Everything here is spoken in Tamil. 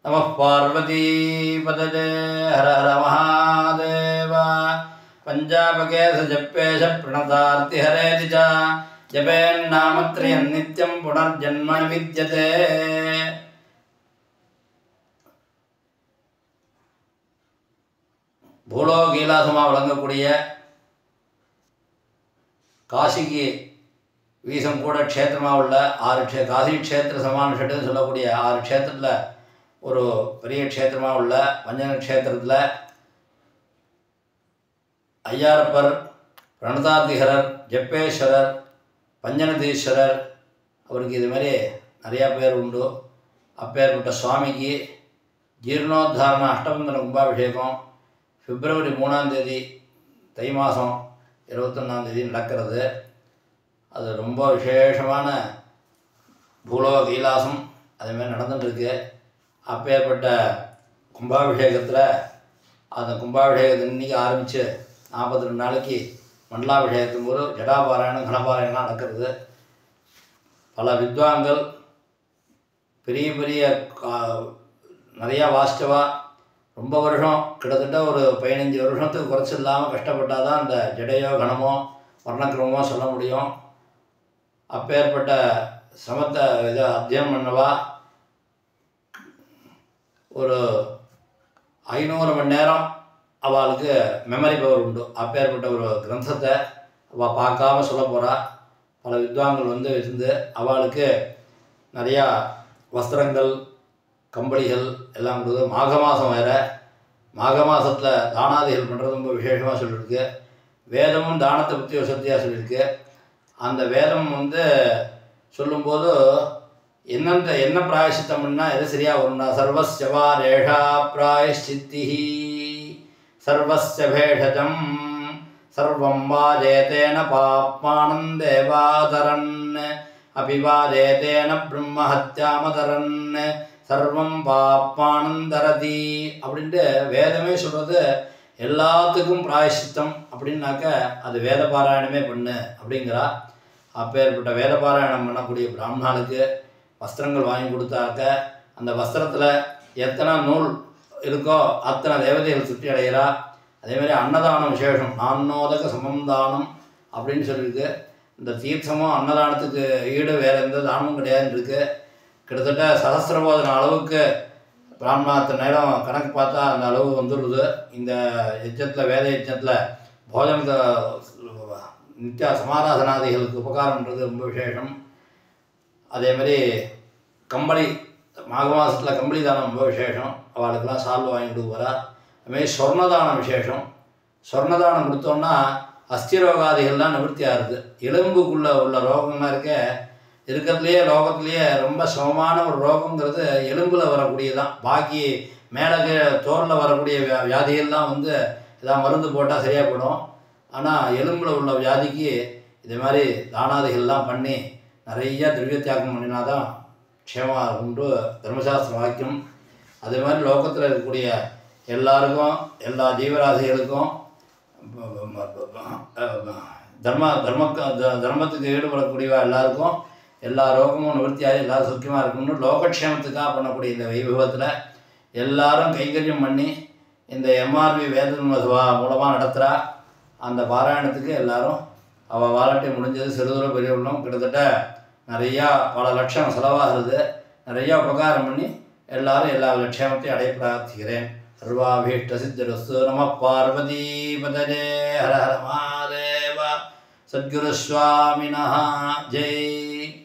நமः பார்வதீபதஜே ஹர ஹர மகாதேவ பஞ்சாபகேச ஜப்பேஷ பிரணதார்த்தி ஹரேதி ச ஜபேன்னாமத்ரயம் நித்யம் புனர்ஜன்ம ந வித்யதே. பூலோகீலாசமாக விளங்கக்கூடிய காசிக்கு வீசம் கூட க்ஷேத்திரமாக உள்ள 6 காசி க்ஷேத்திர சமான ஷட்டுன்னு சொல்லக்கூடிய 6 க்ஷேத்திரத்தில் ஒரு பெரிய க்ஷேத்திரமாக உள்ள பஞ்சன க்ஷேத்திரத்தில் ஐயாரப்பர், பிரணதார்த்திகரர், ஜப்பேஸ்வரர், பஞ்சனதீஸ்வரர், அவருக்கு இது மாதிரி நிறையா பேர் உண்டு. அப்பேற்பட்ட சுவாமிக்கு ஜீர்ணோத்தாரண அஷ்டபந்தன கும்பாபிஷேகம் பிப்ரவரி 3ஆம் தேதி தை மாதம் 21ஆம் தேதி நடக்கிறது. அது ரொம்ப விசேஷமான பூலோக கைலாசம் அதுமாரி நடந்துட்டுருக்கு. அப்பேற்பட்ட கும்பாபிஷேகத்தில் அந்த கும்பாபிஷேகத்தை இன்றைக்கி ஆரம்பித்து 42 நாளைக்கு மண்டலாபிஷேகத்தின் போது ஜடாபாராயணம் கணபாராயணம் நடக்கிறது. பல வித்வான்கள் பெரிய பெரிய நிறையா வாஸ்தவா ரொம்ப வருஷம் கிட்டத்தட்ட ஒரு 15 வருஷத்துக்கு குறைச்சி இல்லாமல் கஷ்டப்பட்டால் தான் அந்த ஜடையோ கணமோ வர்ணக்கிரமோ சொல்ல முடியும். அப்பேற்பட்ட சிரமத்தை இதை அத்தியனம் பண்ணவா ஒரு 500 மணி நேரம் அவளுக்கு மெமரி பவர் உண்டு. அப்பேற்பட்ட ஒரு கிரந்தத்தை அவள் பார்க்காம சொல்ல போகிறா. பல வித்வான்கள் இருந்து அவளுக்கு நிறையா வஸ்திரங்கள் கம்பளிகள் எல்லாம் கொடுக்குது. மாக மாதம் வேறு, மாக மாதத்தில் தானாதிகள் பண்ணுறது ரொம்ப விசேஷமாக சொல்லியிருக்கு. வேதமும் தானத்தை பற்றி வசதியாக சொல்லியிருக்கு. அந்த வேதம் சொல்லும்போது என்ன பிராயசித்தம்னா எது சரியாக வரும்னா சர்வஸ்ய ரேஷா பிராயஷ்சித்திஹி சர்வஸ்ய பேஷஜம் சர்வம் வாஜேதேன பாப்மானம் தேவாதரன் அபிவாஜேதேன பிரம்மஹத்யாமதரன் சர்வம் பாப்மானம் தரதி அப்படின்ட்டு வேதமே சொல்கிறது. எல்லாத்துக்கும் பிராயசித்தம் அப்படின்னாக்க அது வேத பாராயணமே பண்ணு அப்படிங்கிறா. அப்பேற்பட்ட வேத பாராயணம் பண்ணக்கூடிய பிராமணனுக்கு வஸ்திரங்கள் வாங்கி கொடுத்தாக்க அந்த வஸ்திரத்தில் எத்தனை நூல் இருக்கோ அத்தனை தேவதைகள் சுற்றி அடைகிறா. அதேமாதிரி அன்னதானம் விசேஷம், நான்னோதக சமம் தானம் அப்படின்னு சொல்லியிருக்கு. இந்த தீர்த்தமும் அன்னதானத்துக்கு ஈடு வேறு எந்த தானமும் கிடையாதுன்னு இருக்குது. கிட்டத்தட்ட சகஸ்திரபோதன அளவுக்கு பிராமணாத்த நேரம் கணக்கு பார்த்தா அந்த அளவு வந்துடுது. இந்த யஜ்ஜத்தில் வேத யஜ்ஜத்தில் போஜனத்தை நித்திய சமாராதனாதிகளுக்கு உபகாரம்ன்றது ரொம்ப விசேஷம். அதேமாதிரி கம்பளி மாக மாதத்தில் கம்பளி தானம் ரொம்ப விசேஷம். அவளுக்கெல்லாம் சால்வை வாங்கி கொடுக்குறா. அதுமாதிரி சொர்ணதானம் விசேஷம். சொர்ணதானம் கொடுத்தோன்னா அஸ்திரோகாதிகள்லாம் நிவர்த்தி ஆகுது. எலும்புக்குள்ளே உள்ள ரோகம்லாம் இருக்கிறதுலையே லோகத்துலேயே ரொம்ப சமமான ஒரு ரோகங்கிறது எலும்பில் வரக்கூடியதான். பாக்கி மேலே தோலில் வரக்கூடிய வியாதிகள்லாம் ஏதாவது மருந்து போட்டால் சரியாக போடும். ஆனால் எலும்பில் உள்ள வியாதிக்கு இது மாதிரி தானாதிகள்லாம் பண்ணி நிறைய திரவிய தியாகம் பண்ணினா தான் க்ஷேமாக உண்டு தர்மசாஸ்திர வாக்கியம். அதே மாதிரி லோகத்தில் இருக்கக்கூடிய எல்லாருக்கும் எல்லா ஜீவராசிகளுக்கும் தர்மத்துக்கு ஈடுபடக்கூடியவா எல்லாருக்கும் எல்லா ரோகமும் நிவர்த்தியாகி எல்லோரும் சுக்கியமாக இருக்கணும்னு லோகக்ஷேமத்துக்காக பண்ணக்கூடிய இந்த வைபவத்தில் எல்லாரும் கைங்கரியம் பண்ணி இந்த எம்ஆர்வி வேத மூலமாக நடத்துகிறா. அந்த பாராயணத்துக்கு எல்லாரும் அவள் வாலட்டி முடிஞ்சது. சிறுதூர பெரியவர்களும் கிட்டத்தட்ட நிறையா பல லட்சம் செலவாகிறது. நிறையா உபகாரம் பண்ணி எல்லாரும் எல்லா லட்சியத்தையும் அடைய பிரார்த்திக்கிறேன். சர்வாபீஷ்ட சித்திரஸ்து. நம பார்வதீபதஜே ஹர ஹர மகாதேவ. சத்குரு சுவாமினஹ ஜெய்.